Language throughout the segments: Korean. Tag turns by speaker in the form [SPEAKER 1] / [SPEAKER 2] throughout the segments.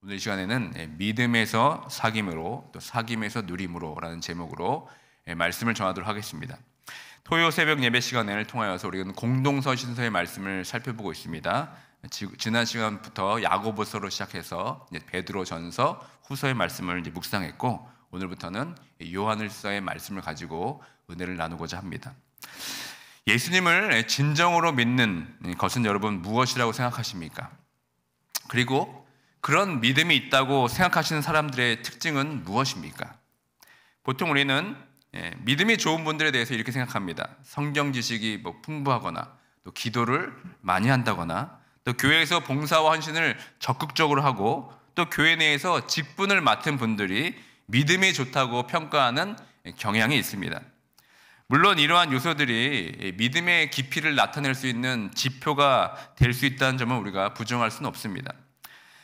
[SPEAKER 1] 오늘 이 시간에는 믿음에서 사귐으로 또 사귐에서 누림으로 라는 제목으로 말씀을 전하도록 하겠습니다. 토요 새벽 예배 시간을 통하여서 우리는 공동서신서의 말씀을 살펴보고 있습니다. 지난 시간부터 야고보서로 시작해서 베드로전서, 후서의 말씀을 묵상했고, 오늘부터는 요한일서의 말씀을 가지고 은혜를 나누고자 합니다. 예수님을 진정으로 믿는 것은 여러분 무엇이라고 생각하십니까? 그리고 그런 믿음이 있다고 생각하시는 사람들의 특징은 무엇입니까? 보통 우리는 믿음이 좋은 분들에 대해서 이렇게 생각합니다. 성경 지식이 풍부하거나 또 기도를 많이 한다거나 또 교회에서 봉사와 헌신을 적극적으로 하고 또 교회 내에서 직분을 맡은 분들이 믿음이 좋다고 평가하는 경향이 있습니다. 물론 이러한 요소들이 믿음의 깊이를 나타낼 수 있는 지표가 될 수 있다는 점은 우리가 부정할 수는 없습니다.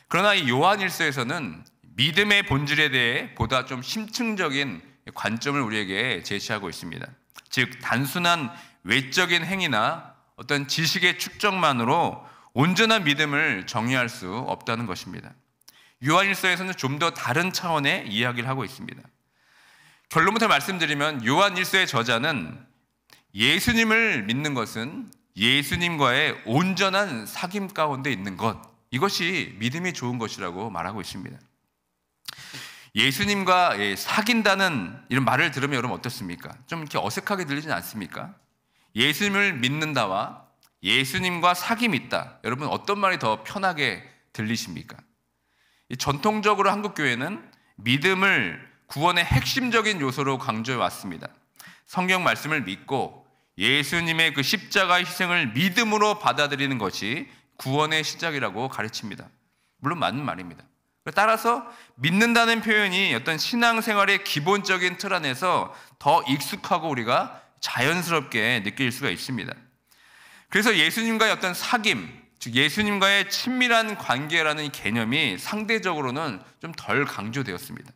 [SPEAKER 1] 그러나 이 요한일서에서는 믿음의 본질에 대해 보다 좀 심층적인 관점을 우리에게 제시하고 있습니다. 즉 단순한 외적인 행위나 어떤 지식의 축적만으로 온전한 믿음을 정의할 수 없다는 것입니다. 요한일서에서는 좀 더 다른 차원의 이야기를 하고 있습니다. 결론부터 말씀드리면 요한일서의 저자는 예수님을 믿는 것은 예수님과의 온전한 사귐 가운데 있는 것, 이것이 믿음이 좋은 것이라고 말하고 있습니다. 예수님과 사귄다는 이런 말을 들으면 여러분 어떻습니까? 좀 이렇게 어색하게 들리진 않습니까? 예수님을 믿는다와 예수님과 사귐이 있다. 여러분 어떤 말이 더 편하게 들리십니까? 전통적으로 한국교회는 믿음을 구원의 핵심적인 요소로 강조해 왔습니다. 성경 말씀을 믿고 예수님의 그 십자가의 희생을 믿음으로 받아들이는 것이 구원의 시작이라고 가르칩니다. 물론 맞는 말입니다. 따라서 믿는다는 표현이 어떤 신앙생활의 기본적인 틀 안에서 더 익숙하고 우리가 자연스럽게 느낄 수가 있습니다. 그래서 예수님과의 어떤 사귐, 즉 예수님과의 친밀한 관계라는 개념이 상대적으로는 좀 덜 강조되었습니다.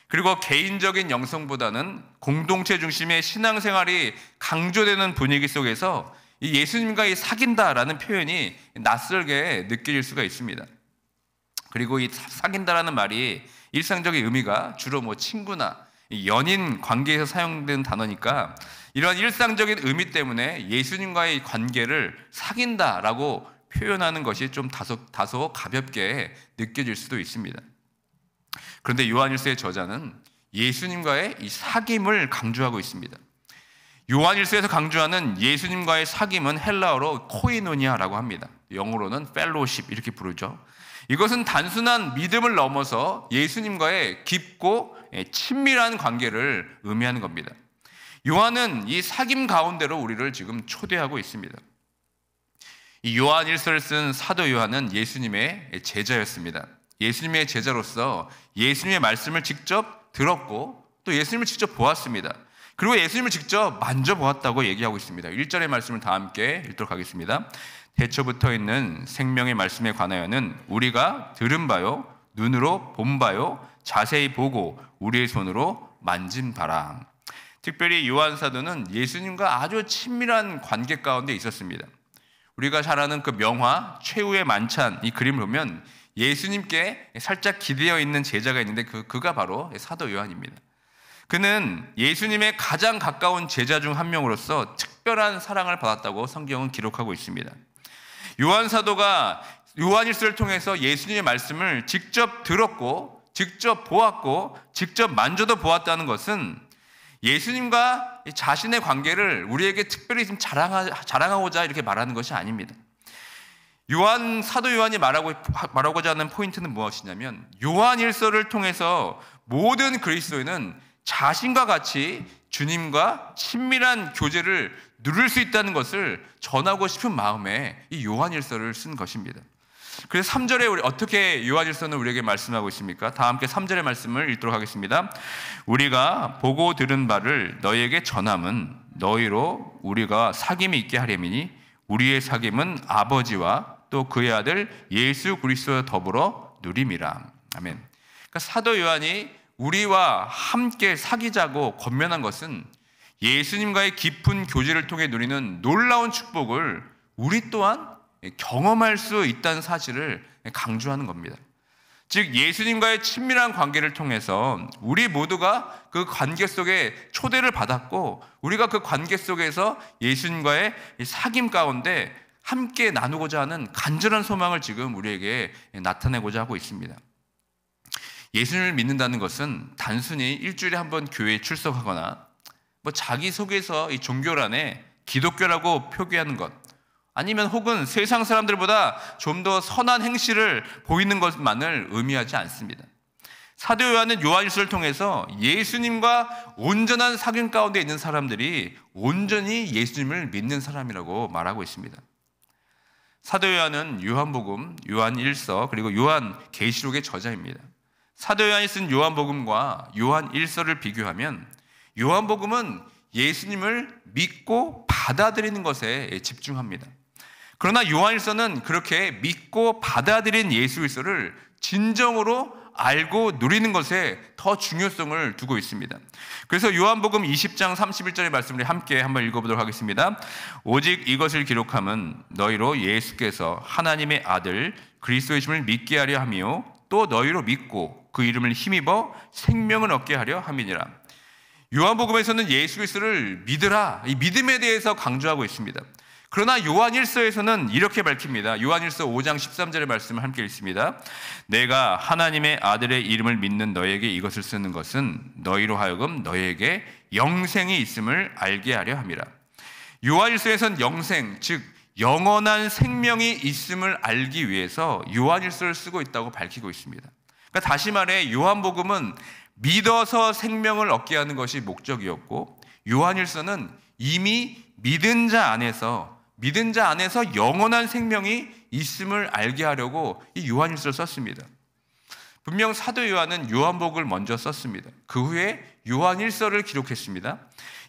[SPEAKER 1] 그리고 개인적인 영성보다는 공동체 중심의 신앙생활이 강조되는 분위기 속에서 이 예수님과 사귄다라는 표현이 낯설게 느껴질 수가 있습니다. 그리고 이 사귄다라는 말이 일상적인 의미가 주로 친구나 연인 관계에서 사용되는 단어니까 이러한 일상적인 의미 때문에 예수님과의 관계를 사귄다라고 표현하는 것이 좀 다소 가볍게 느껴질 수도 있습니다. 그런데 요한일서의 저자는 예수님과의 이 사귐을 강조하고 있습니다. 요한일서에서 강조하는 예수님과의 사귐은 헬라어로 코이노니아라고 합니다. 영어로는 펠로십 이렇게 부르죠. 이것은 단순한 믿음을 넘어서 예수님과의 깊고 친밀한 관계를 의미하는 겁니다. 요한은 이 사귐 가운데로 우리를 지금 초대하고 있습니다. 이 요한일서를 쓴 사도 요한은 예수님의 제자였습니다. 예수님의 제자로서 예수님의 말씀을 직접 들었고 또 예수님을 직접 보았습니다. 그리고 예수님을 직접 만져보았다고 얘기하고 있습니다. 1절의 말씀을 다 함께 읽도록 하겠습니다. 태초부터 있는 생명의 말씀에 관하여는 우리가 들은 바요, 눈으로 본 바요, 자세히 보고 우리의 손으로 만진 바라. 특별히 요한 사도는 예수님과 아주 친밀한 관계 가운데 있었습니다. 우리가 잘 아는 그 명화 최후의 만찬 이 그림을 보면 예수님께 살짝 기대어 있는 제자가 있는데 그가 바로 사도 요한입니다. 그는 예수님의 가장 가까운 제자 중 한 명으로서 특별한 사랑을 받았다고 성경은 기록하고 있습니다. 요한 사도가 요한일서를 통해서 예수님의 말씀을 직접 들었고 직접 보았고 직접 만져도 보았다는 것은 예수님과 자신의 관계를 우리에게 특별히 좀 자랑하고자 이렇게 말하는 것이 아닙니다. 사도 요한이 말하고자 하는 포인트는 무엇이냐면 요한일서를 통해서 모든 그리스도인은 자신과 같이 주님과 친밀한 교제를 누릴 수 있다는 것을 전하고 싶은 마음에 이 요한일서를 쓴 것입니다. 그래서 3절에 우리 어떻게 요한일서는 우리에게 말씀하고 있습니까? 다 함께 3절의 말씀을 읽도록 하겠습니다. 우리가 보고 들은 바를 너희에게 전함은 너희로 우리가 사귐이 있게 하려니니 우리의 사귐은 아버지와 또 그의 아들 예수 그리스도와 더불어 누림이라. 아멘. 그러니까 사도 요한이 우리와 함께 사귀자고 권면한 것은 예수님과의 깊은 교제를 통해 누리는 놀라운 축복을 우리 또한 경험할 수 있다는 사실을 강조하는 겁니다. 즉 예수님과의 친밀한 관계를 통해서 우리 모두가 그 관계 속에 초대를 받았고 우리가 그 관계 속에서 예수님과의 사귐 가운데 함께 나누고자 하는 간절한 소망을 지금 우리에게 나타내고자 하고 있습니다. 예수님을 믿는다는 것은 단순히 일주일에 한 번 교회에 출석하거나 자기소개서 이 종교란에 기독교라고 표기하는 것, 아니면 혹은 세상 사람들보다 좀 더 선한 행실을 보이는 것만을 의미하지 않습니다. 사도 요한은 요한일서를 통해서 예수님과 온전한 사귐 가운데 있는 사람들이 온전히 예수님을 믿는 사람이라고 말하고 있습니다. 사도 요한은 요한복음, 요한일서, 그리고 요한계시록의 저자입니다. 사도 요한이 쓴 요한복음과 요한일서를 비교하면 요한복음은 예수님을 믿고 받아들이는 것에 집중합니다. 그러나 요한일서는 그렇게 믿고 받아들인 예수 그리스도를 진정으로 알고 누리는 것에 더 중요성을 두고 있습니다. 그래서 요한복음 20장 31절의 말씀을 함께 한번 읽어보도록 하겠습니다. 오직 이것을 기록함은 너희로 예수께서 하나님의 아들 그리스도이심을 믿게 하려 하며 또 너희로 믿고 그 이름을 힘입어 생명을 얻게 하려 함이니라. 요한복음에서는 예수 그리스도를 믿으라, 이 믿음에 대해서 강조하고 있습니다. 그러나 요한일서에서는 이렇게 밝힙니다. 요한일서 5장 13절의 말씀을 함께 읽습니다. 내가 하나님의 아들의 이름을 믿는 너에게 이것을 쓰는 것은 너희로 하여금 너에게 영생이 있음을 알게 하려 함이라. 요한일서에서는 영생, 즉 영원한 생명이 있음을 알기 위해서 요한일서를 쓰고 있다고 밝히고 있습니다. 그러니까 다시 말해 요한복음은 믿어서 생명을 얻게 하는 것이 목적이었고, 요한일서는 이미 믿은 자 안에서 영원한 생명이 있음을 알게 하려고 이 요한일서를 썼습니다. 분명 사도 요한은 요한복음을 먼저 썼습니다. 그 후에 요한일서를 기록했습니다.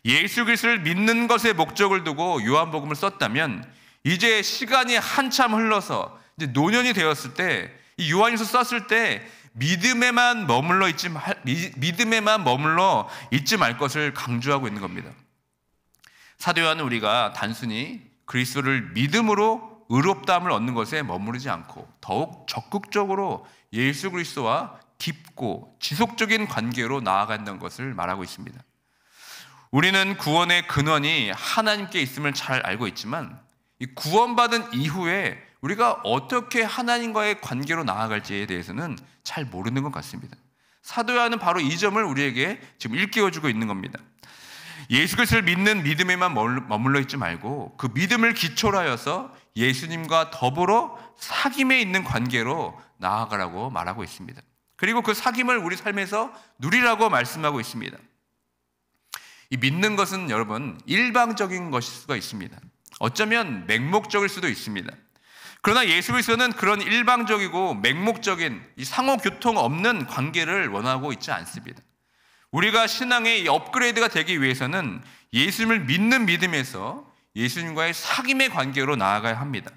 [SPEAKER 1] 예수 그리스도를 믿는 것에 목적을 두고 요한복음을 썼다면 이제 시간이 한참 흘러서 이제 노년이 되었을 때 이 요한일서 썼을 때 믿음에만 머물러 있지 말 것을 강조하고 있는 겁니다. 사도 요한은 우리가 단순히 그리스도를 믿음으로 의롭다함을 얻는 것에 머무르지 않고 더욱 적극적으로 예수 그리스도와 깊고 지속적인 관계로 나아간다는 것을 말하고 있습니다. 우리는 구원의 근원이 하나님께 있음을 잘 알고 있지만 이 구원받은 이후에 우리가 어떻게 하나님과의 관계로 나아갈지에 대해서는 잘 모르는 것 같습니다. 사도 요한은 바로 이 점을 우리에게 지금 일깨워주고 있는 겁니다. 예수 그리스도를 믿는 믿음에만 머물러 있지 말고 그 믿음을 기초로 하여서 예수님과 더불어 사귐에 있는 관계로 나아가라고 말하고 있습니다. 그리고 그 사귐을 우리 삶에서 누리라고 말씀하고 있습니다. 이 믿는 것은 여러분 일방적인 것일 수가 있습니다. 어쩌면 맹목적일 수도 있습니다. 그러나 예수 그리스도는 그런 일방적이고 맹목적인 이 상호교통 없는 관계를 원하고 있지 않습니다. 우리가 신앙의 업그레이드가 되기 위해서는 예수님을 믿는 믿음에서 예수님과의 사귐의 관계로 나아가야 합니다.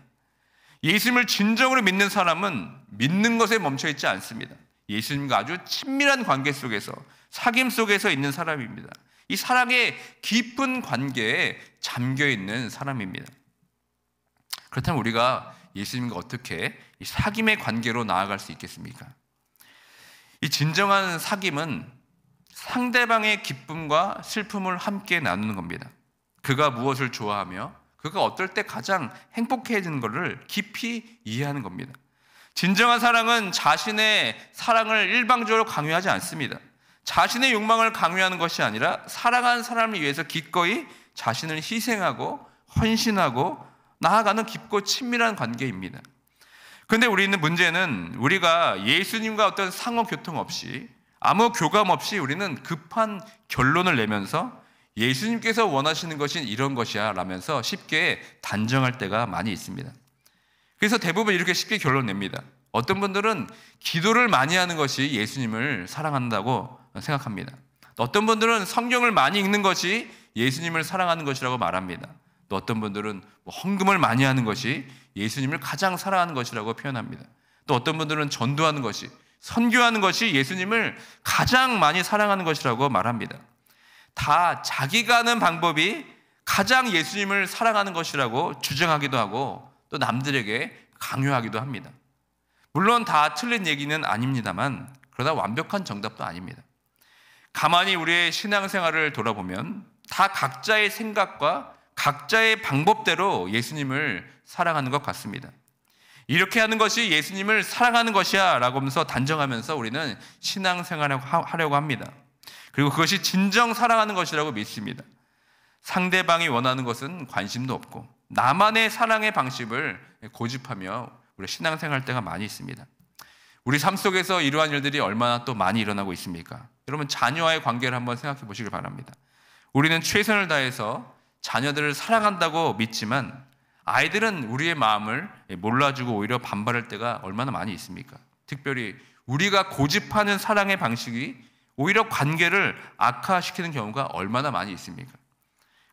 [SPEAKER 1] 예수님을 진정으로 믿는 사람은 믿는 것에 멈춰 있지 않습니다. 예수님과 아주 친밀한 관계 속에서 사귐 속에서 있는 사람입니다. 이 사랑의 깊은 관계에 잠겨 있는 사람입니다. 그렇다면 우리가 예수님과 어떻게 이 사귐의 관계로 나아갈 수 있겠습니까? 이 진정한 사귐은 상대방의 기쁨과 슬픔을 함께 나누는 겁니다. 그가 무엇을 좋아하며 그가 어떨 때 가장 행복해지는 것을 깊이 이해하는 겁니다. 진정한 사랑은 자신의 사랑을 일방적으로 강요하지 않습니다. 자신의 욕망을 강요하는 것이 아니라 사랑하는 사람을 위해서 기꺼이 자신을 희생하고 헌신하고 나아가는 깊고 친밀한 관계입니다. 그런데 문제는 우리가 예수님과 어떤 상호교통 없이 아무 교감 없이 우리는 급한 결론을 내면서 예수님께서 원하시는 것은 이런 것이야 라면서 쉽게 단정할 때가 많이 있습니다. 그래서 대부분 이렇게 쉽게 결론 냅니다. 어떤 분들은 기도를 많이 하는 것이 예수님을 사랑한다고 생각합니다. 어떤 분들은 성경을 많이 읽는 것이 예수님을 사랑하는 것이라고 말합니다. 또 어떤 분들은 헌금을 많이 하는 것이 예수님을 가장 사랑하는 것이라고 표현합니다. 또 어떤 분들은 전도하는 것이, 선교하는 것이 예수님을 가장 많이 사랑하는 것이라고 말합니다. 다 자기가 하는 방법이 가장 예수님을 사랑하는 것이라고 주장하기도 하고 또 남들에게 강요하기도 합니다. 물론 다 틀린 얘기는 아닙니다만 그러다 완벽한 정답도 아닙니다. 가만히 우리의 신앙생활을 돌아보면 다 각자의 생각과 각자의 방법대로 예수님을 사랑하는 것 같습니다. 이렇게 하는 것이 예수님을 사랑하는 것이야 라고 하면서 단정하면서 우리는 신앙생활을 하려고 합니다. 그리고 그것이 진정 사랑하는 것이라고 믿습니다. 상대방이 원하는 것은 관심도 없고 나만의 사랑의 방식을 고집하며 우리 신앙생활 때가 많이 있습니다. 우리 삶 속에서 이러한 일들이 얼마나 또 많이 일어나고 있습니까? 여러분, 자녀와의 관계를 한번 생각해 보시길 바랍니다. 우리는 최선을 다해서 자녀들을 사랑한다고 믿지만 아이들은 우리의 마음을 몰라주고 오히려 반발할 때가 얼마나 많이 있습니까? 특별히 우리가 고집하는 사랑의 방식이 오히려 관계를 악화시키는 경우가 얼마나 많이 있습니까?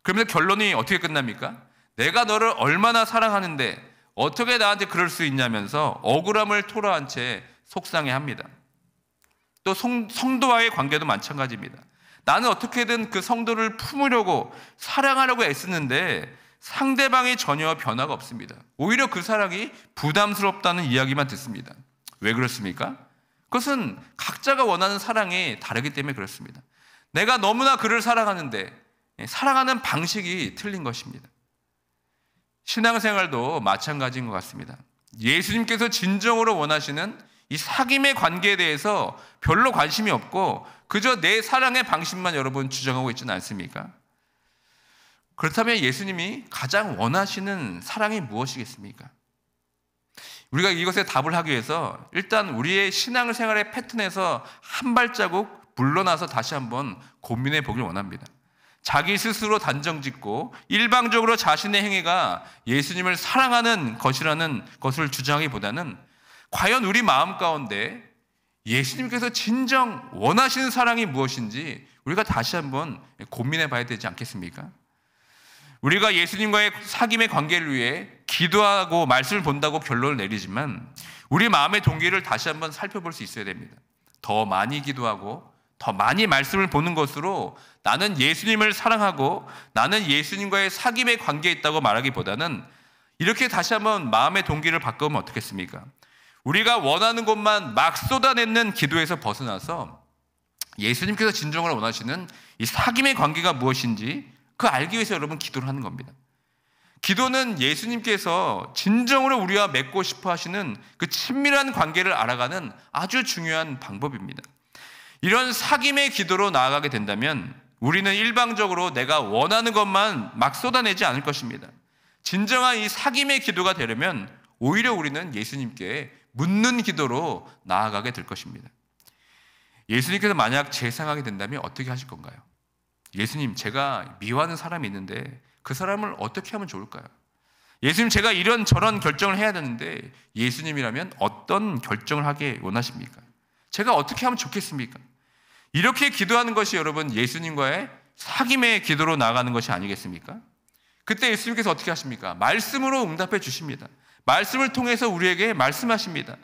[SPEAKER 1] 그러면 결론이 어떻게 끝납니까? 내가 너를 얼마나 사랑하는데 어떻게 나한테 그럴 수 있냐면서 억울함을 토로한 채 속상해합니다. 또 성도와의 관계도 마찬가지입니다. 나는 어떻게든 그 성도를 품으려고 사랑하려고 애쓰는데 상대방이 전혀 변화가 없습니다. 오히려 그 사랑이 부담스럽다는 이야기만 듣습니다. 왜 그렇습니까? 그것은 각자가 원하는 사랑이 다르기 때문에 그렇습니다. 내가 너무나 그를 사랑하는데 사랑하는 방식이 틀린 것입니다. 신앙생활도 마찬가지인 것 같습니다. 예수님께서 진정으로 원하시는 이 사귐의 관계에 대해서 별로 관심이 없고 그저 내 사랑의 방식만 여러분 주장하고 있지는 않습니까? 그렇다면 예수님이 가장 원하시는 사랑이 무엇이겠습니까? 우리가 이것에 답을 하기 위해서 일단 우리의 신앙생활의 패턴에서 한 발자국 물러나서 다시 한번 고민해 보길 원합니다. 자기 스스로 단정짓고 일방적으로 자신의 행위가 예수님을 사랑하는 것이라는 것을 주장하기보다는 과연 우리 마음 가운데 예수님께서 진정 원하시는 사랑이 무엇인지 우리가 다시 한번 고민해 봐야 되지 않겠습니까? 우리가 예수님과의 사귐의 관계를 위해 기도하고 말씀을 본다고 결론을 내리지만 우리 마음의 동기를 다시 한번 살펴볼 수 있어야 됩니다. 더 많이 기도하고 더 많이 말씀을 보는 것으로 나는 예수님을 사랑하고 나는 예수님과의 사귐의 관계에 있다고 말하기보다는 이렇게 다시 한번 마음의 동기를 바꾸면 어떻겠습니까? 우리가 원하는 것만 막 쏟아내는 기도에서 벗어나서 예수님께서 진정으로 원하시는 이 사귐의 관계가 무엇인지 그 알기 위해서 여러분 기도를 하는 겁니다. 기도는 예수님께서 진정으로 우리와 맺고 싶어 하시는 그 친밀한 관계를 알아가는 아주 중요한 방법입니다. 이런 사귐의 기도로 나아가게 된다면 우리는 일방적으로 내가 원하는 것만 막 쏟아내지 않을 것입니다. 진정한 이 사귐의 기도가 되려면 오히려 우리는 예수님께 묻는 기도로 나아가게 될 것입니다. 예수님께서 만약 재상하게 된다면 어떻게 하실 건가요? 예수님, 제가 미워하는 사람이 있는데 그 사람을 어떻게 하면 좋을까요? 예수님, 제가 이런 저런 결정을 해야 되는데 예수님이라면 어떤 결정을 하게 원하십니까? 제가 어떻게 하면 좋겠습니까? 이렇게 기도하는 것이 여러분 예수님과의 사귐의 기도로 나아가는 것이 아니겠습니까? 그때 예수님께서 어떻게 하십니까? 말씀으로 응답해 주십니다. 말씀을 통해서 우리에게 말씀하십니다.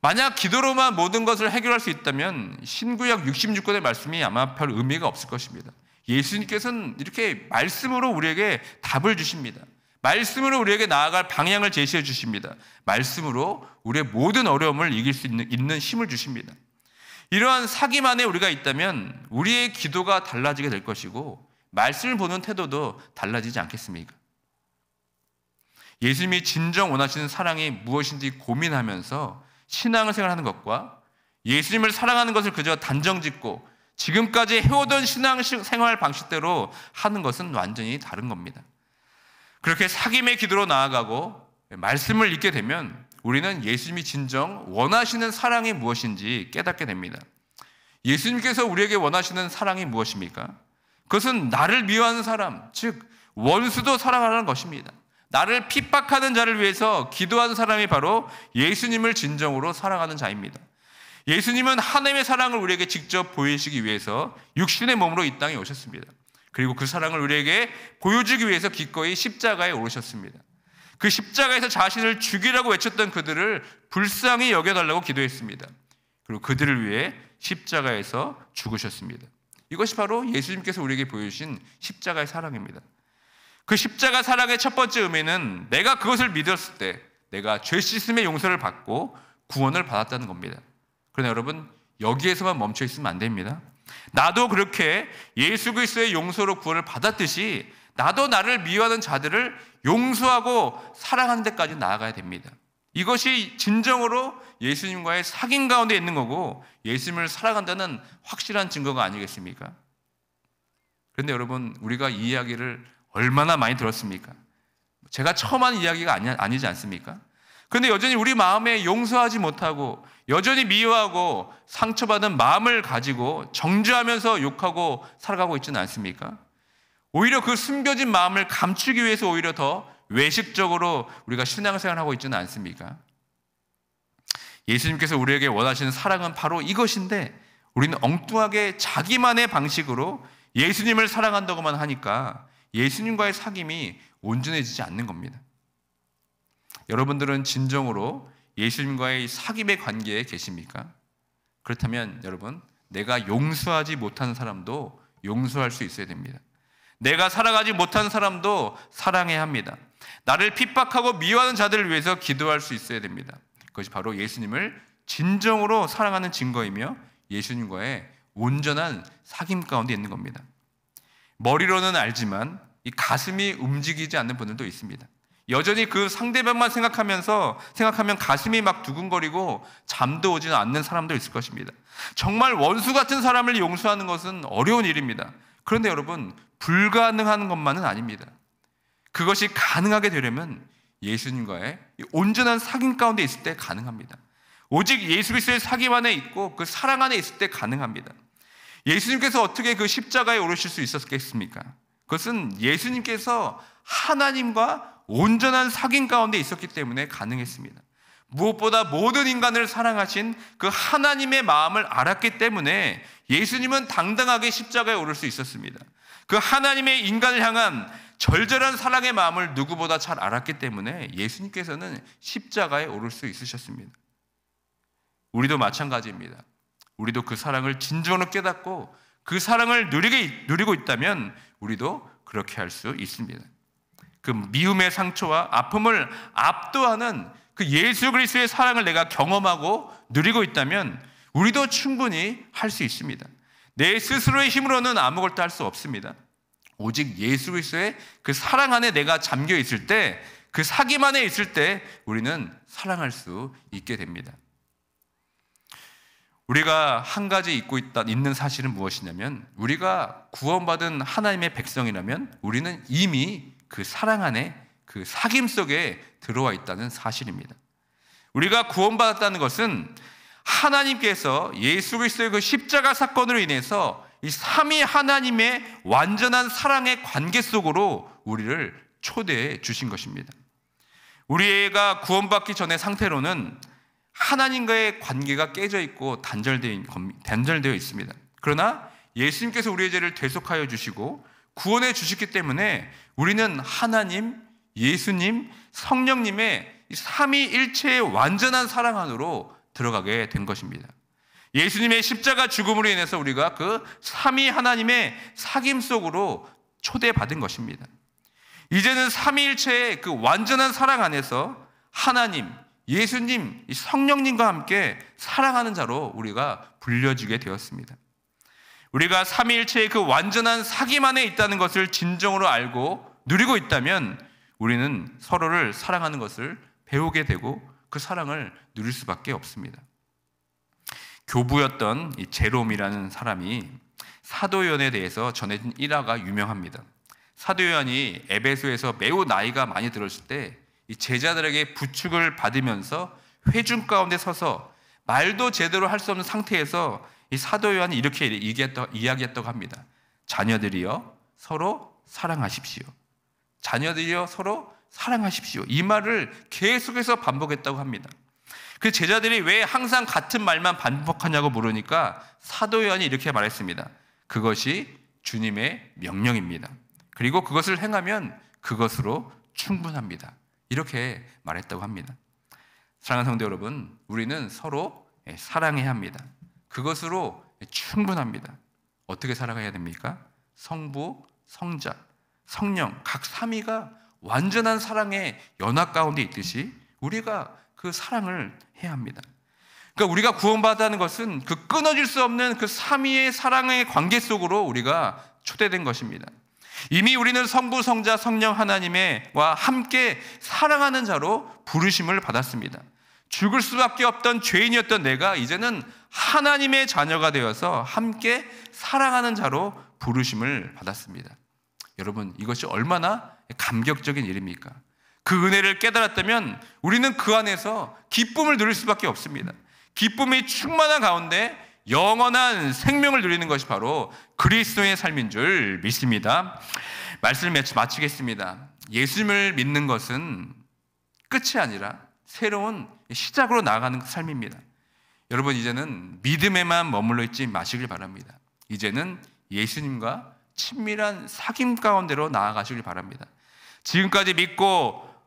[SPEAKER 1] 만약 기도로만 모든 것을 해결할 수 있다면 신구약 66권의 말씀이 아마 별 의미가 없을 것입니다. 예수님께서는 이렇게 말씀으로 우리에게 답을 주십니다. 말씀으로 우리에게 나아갈 방향을 제시해 주십니다. 말씀으로 우리의 모든 어려움을 이길 수 있는 힘을 주십니다. 이러한 사귐 안에 우리가 있다면 우리의 기도가 달라지게 될 것이고 말씀을 보는 태도도 달라지지 않겠습니까? 예수님이 진정 원하시는 사랑이 무엇인지 고민하면서 신앙생활하는 것과 예수님을 사랑하는 것을 그저 단정짓고 지금까지 해오던 신앙생활 방식대로 하는 것은 완전히 다른 겁니다. 그렇게 사귐의 기도로 나아가고 말씀을 읽게 되면 우리는 예수님이 진정 원하시는 사랑이 무엇인지 깨닫게 됩니다. 예수님께서 우리에게 원하시는 사랑이 무엇입니까? 그것은 나를 미워하는 사람, 즉 원수도 사랑하는 것입니다. 나를 핍박하는 자를 위해서 기도하는 사람이 바로 예수님을 진정으로 사랑하는 자입니다. 예수님은 하나님의 사랑을 우리에게 직접 보이시기 위해서 육신의 몸으로 이 땅에 오셨습니다. 그리고 그 사랑을 우리에게 보여주기 위해서 기꺼이 십자가에 오르셨습니다. 그 십자가에서 자신을 죽이라고 외쳤던 그들을 불쌍히 여겨달라고 기도했습니다. 그리고 그들을 위해 십자가에서 죽으셨습니다. 이것이 바로 예수님께서 우리에게 보여주신 십자가의 사랑입니다. 그 십자가 사랑의 첫 번째 의미는 내가 그것을 믿었을 때 내가 죄 씻음의 용서를 받고 구원을 받았다는 겁니다. 그러나 여러분, 여기에서만 멈춰 있으면 안 됩니다. 나도 그렇게 예수 그리스도의 용서로 구원을 받았듯이 나도 나를 미워하는 자들을 용서하고 사랑하는 데까지 나아가야 됩니다. 이것이 진정으로 예수님과의 사귐 가운데 있는 거고 예수님을 사랑한다는 확실한 증거가 아니겠습니까? 그런데 여러분, 우리가 이 이야기를 얼마나 많이 들었습니까? 제가 처음 하는 이야기가 아니지 않습니까? 그런데 여전히 우리 마음에 용서하지 못하고 여전히 미워하고 상처받은 마음을 가지고 정죄하면서 욕하고 살아가고 있지는 않습니까? 오히려 그 숨겨진 마음을 감추기 위해서 오히려 더 외식적으로 우리가 신앙생활을 하고 있지는 않습니까? 예수님께서 우리에게 원하시는 사랑은 바로 이것인데 우리는 엉뚱하게 자기만의 방식으로 예수님을 사랑한다고만 하니까 예수님과의 사귐이 온전해지지 않는 겁니다. 여러분들은 진정으로 예수님과의 사귐의 관계에 계십니까? 그렇다면 여러분, 내가 용서하지 못하는 사람도 용서할 수 있어야 됩니다. 내가 사랑하지 못하는 사람도 사랑해야 합니다. 나를 핍박하고 미워하는 자들을 위해서 기도할 수 있어야 됩니다. 그것이 바로 예수님을 진정으로 사랑하는 증거이며 예수님과의 온전한 사귐 가운데 있는 겁니다. 머리로는 알지만 이 가슴이 움직이지 않는 분들도 있습니다. 여전히 그 상대방만 생각하면 가슴이 막 두근거리고 잠도 오지는 않는 사람도 있을 것입니다. 정말 원수 같은 사람을 용서하는 것은 어려운 일입니다. 그런데 여러분, 불가능한 것만은 아닙니다. 그것이 가능하게 되려면 예수님과의 온전한 사귐 가운데 있을 때 가능합니다. 오직 예수 그리스도의 사귐 안에 있고 그 사랑 안에 있을 때 가능합니다. 예수님께서 어떻게 그 십자가에 오르실 수 있었겠습니까? 그것은 예수님께서 하나님과 온전한 사귐 가운데 있었기 때문에 가능했습니다. 무엇보다 모든 인간을 사랑하신 그 하나님의 마음을 알았기 때문에 예수님은 당당하게 십자가에 오를 수 있었습니다. 그 하나님의 인간을 향한 절절한 사랑의 마음을 누구보다 잘 알았기 때문에 예수님께서는 십자가에 오를 수 있으셨습니다. 우리도 마찬가지입니다. 우리도 그 사랑을 진정으로 깨닫고 그 사랑을 누리고 있다면 우리도 그렇게 할 수 있습니다. 그 미움의 상처와 아픔을 압도하는 그 예수 그리스도의 사랑을 내가 경험하고 누리고 있다면 우리도 충분히 할 수 있습니다. 내 스스로의 힘으로는 아무것도 할 수 없습니다. 오직 예수 그리스도의 그 사랑 안에 내가 잠겨 있을 때, 그 사귐 안에 있을 때 우리는 사랑할 수 있게 됩니다. 우리가 한 가지 있는 사실은 무엇이냐면, 우리가 구원받은 하나님의 백성이라면 우리는 이미 그 사랑 안에, 그 사귐 속에 들어와 있다는 사실입니다. 우리가 구원받았다는 것은 하나님께서 예수 그리스도의 그 십자가 사건으로 인해서 이 삼위 하나님의 완전한 사랑의 관계 속으로 우리를 초대해 주신 것입니다. 우리가 구원받기 전의 상태로는 하나님과의 관계가 깨져 있고 단절되어 있습니다. 그러나 예수님께서 우리의 죄를 대속하여 주시고 구원해 주셨기 때문에 우리는 하나님, 예수님, 성령님의 삼위일체의 완전한 사랑 안으로 들어가게 된 것입니다. 예수님의 십자가 죽음으로 인해서 우리가 그 삼위 하나님의 사귐 속으로 초대받은 것입니다. 이제는 삼위일체의 그 완전한 사랑 안에서 하나님, 예수님, 성령님과 함께 사랑하는 자로 우리가 불려지게 되었습니다. 우리가 삼위일체의 그 완전한 사귐 안에 있다는 것을 진정으로 알고 누리고 있다면 우리는 서로를 사랑하는 것을 배우게 되고 그 사랑을 누릴 수밖에 없습니다. 교부였던 이 제롬이라는 사람이 사도 요한에 대해서 전해진 일화가 유명합니다. 사도 요한이 에베소에서 매우 나이가 많이 들었을 때 이 제자들에게 부축을 받으면서 회중 가운데 서서 말도 제대로 할 수 없는 상태에서 이 사도 요한이 이렇게 이야기했다고 합니다. 자녀들이여 서로 사랑하십시오. 자녀들이여 서로 사랑하십시오. 이 말을 계속해서 반복했다고 합니다. 그 제자들이 왜 항상 같은 말만 반복하냐고 물으니까 사도 요한이 이렇게 말했습니다. 그것이 주님의 명령입니다. 그리고 그것을 행하면 그것으로 충분합니다. 이렇게 말했다고 합니다. 사랑하는 성도 여러분, 우리는 서로 사랑해야 합니다. 그것으로 충분합니다. 어떻게 사랑해야 됩니까? 성부, 성자, 성령 각 삼위가 완전한 사랑의 연합 가운데 있듯이 우리가 그 사랑을 해야 합니다. 그러니까 우리가 구원받았다는 것은 그 끊어질 수 없는 그 삼위의 사랑의 관계 속으로 우리가 초대된 것입니다. 이미 우리는 성부, 성자, 성령 하나님과 함께 사랑하는 자로 부르심을 받았습니다. 죽을 수밖에 없던 죄인이었던 내가 이제는 하나님의 자녀가 되어서 함께 사랑하는 자로 부르심을 받았습니다. 여러분, 이것이 얼마나 감격적인 일입니까? 그 은혜를 깨달았다면 우리는 그 안에서 기쁨을 누릴 수밖에 없습니다. 기쁨이 충만한 가운데 영원한 생명을 누리는 것이 바로 그리스도의 삶인 줄 믿습니다. 말씀을 마치겠습니다. 예수님을 믿는 것은 끝이 아니라 새로운 시작으로 나아가는 삶입니다. 여러분, 이제는 믿음에만 머물러 있지 마시길 바랍니다. 이제는 예수님과 친밀한 사귐 가운데로 나아가시길 바랍니다. 지금까지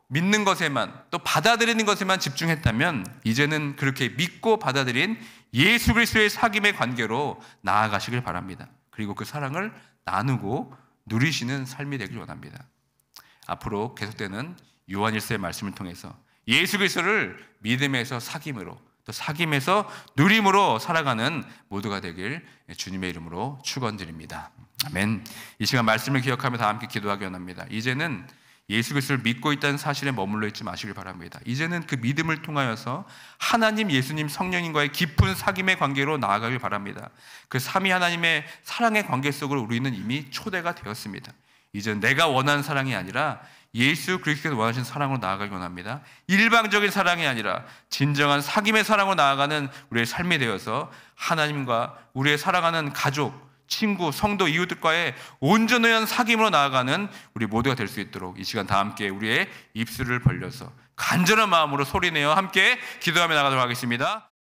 [SPEAKER 1] 믿는 것에만, 또 받아들이는 것에만 집중했다면 이제는 그렇게 믿고 받아들인 예수 그리스도의 사귐의 관계로 나아가시길 바랍니다. 그리고 그 사랑을 나누고 누리시는 삶이 되길 원합니다. 앞으로 계속되는 요한일서의 말씀을 통해서 예수 그리스도를 믿음에서 사귐으로, 또 사귐에서 누림으로 살아가는 모두가 되길 주님의 이름으로 축원드립니다. 아멘. 이 시간 말씀을 기억하며 다 함께 기도하기 원합니다. 이제는 예수 그리스도를 믿고 있다는 사실에 머물러 있지 마시길 바랍니다. 이제는 그 믿음을 통하여서 하나님, 예수님, 성령님과의 깊은 사귐의 관계로 나아가길 바랍니다. 그 삼위 하나님의 사랑의 관계 속으로 우리는 이미 초대가 되었습니다. 이제는 내가 원하는 사랑이 아니라 예수 그리스도께서 원하시는 사랑으로 나아가길 원합니다. 일방적인 사랑이 아니라 진정한 사귐의 사랑으로 나아가는 우리의 삶이 되어서 하나님과 우리의 사랑하는 가족, 친구, 성도, 이웃들과의 온전한 사귐으로 나아가는 우리 모두가 될 수 있도록 이 시간 다 함께 우리의 입술을 벌려서 간절한 마음으로 소리내어 함께 기도하며 나가도록 하겠습니다.